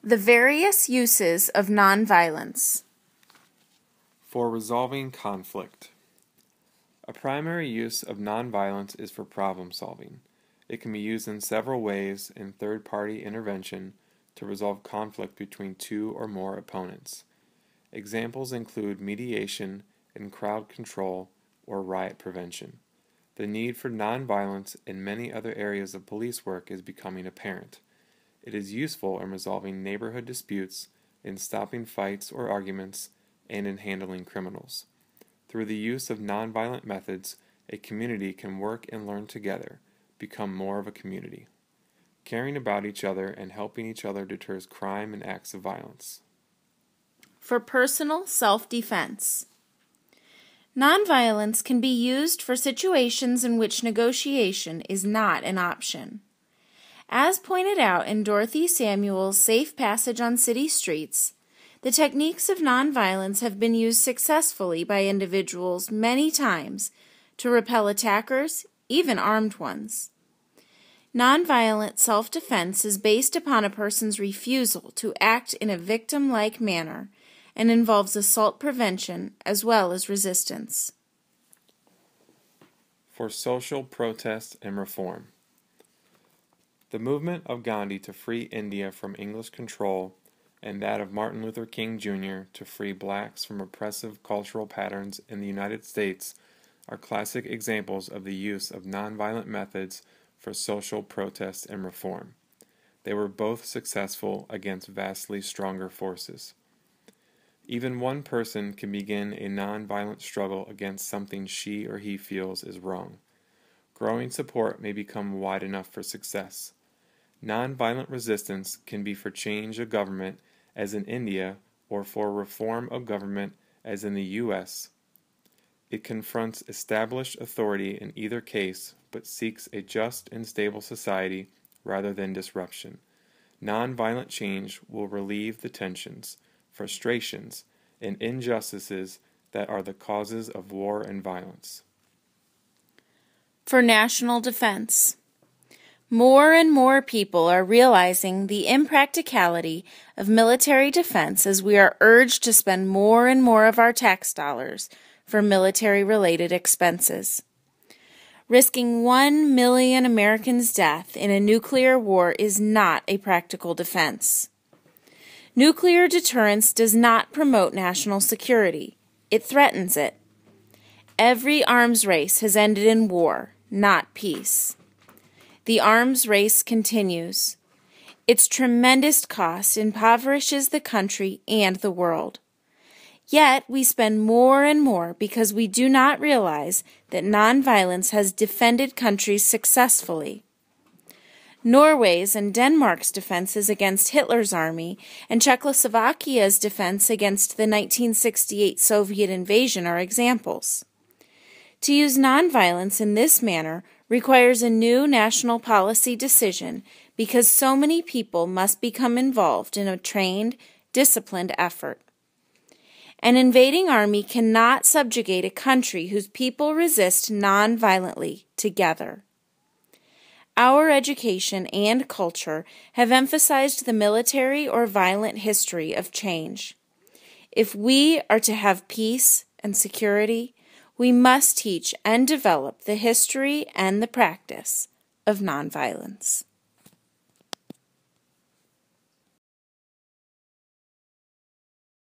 The various uses of nonviolence. For resolving conflict. A primary use of nonviolence is for problem solving. It can be used in several ways in third-party intervention to resolve conflict between two or more opponents. Examples include mediation and crowd control or riot prevention. The need for nonviolence in many other areas of police work is becoming apparent. It is useful in resolving neighborhood disputes, in stopping fights or arguments, and in handling criminals. Through the use of nonviolent methods, a community can work and learn together, become more of a community. Caring about each other and helping each other deters crime and acts of violence. For personal self-defense. Nonviolence can be used for situations in which negotiation is not an option. As pointed out in Dorothy Samuel's Safe Passage on City Streets, the techniques of nonviolence have been used successfully by individuals many times to repel attackers, even armed ones. Nonviolent self-defense is based upon a person's refusal to act in a victim-like manner and involves assault prevention as well as resistance. For social protest and reform. The movement of Gandhi to free India from English control and that of Martin Luther King Jr. to free blacks from oppressive cultural patterns in the United States are classic examples of the use of nonviolent methods for social protest and reform. They were both successful against vastly stronger forces. Even one person can begin a nonviolent struggle against something she or he feels is wrong. Growing support may become wide enough for success. Nonviolent resistance can be for change of government, as in India, or for reform of government, as in the U.S. It confronts established authority in either case, but seeks a just and stable society rather than disruption. Nonviolent change will relieve the tensions, frustrations, and injustices that are the causes of war and violence. For national defense. More and more people are realizing the impracticality of military defense as we are urged to spend more and more of our tax dollars for military-related expenses. Risking 1 million Americans' death in a nuclear war is not a practical defense. Nuclear deterrence does not promote national security. It threatens it. Every arms race has ended in war, not peace. The arms race continues. Its tremendous cost impoverishes the country and the world. Yet we spend more and more because we do not realize that nonviolence has defended countries successfully. Norway's and Denmark's defenses against Hitler's army and Czechoslovakia's defense against the 1968 Soviet invasion are examples. To use nonviolence in this manner requires a new national policy decision because so many people must become involved in a trained, disciplined effort. An invading army cannot subjugate a country whose people resist nonviolently together. Our education and culture have emphasized the military or violent history of change. If we are to have peace and security, we must teach and develop the history and the practice of nonviolence.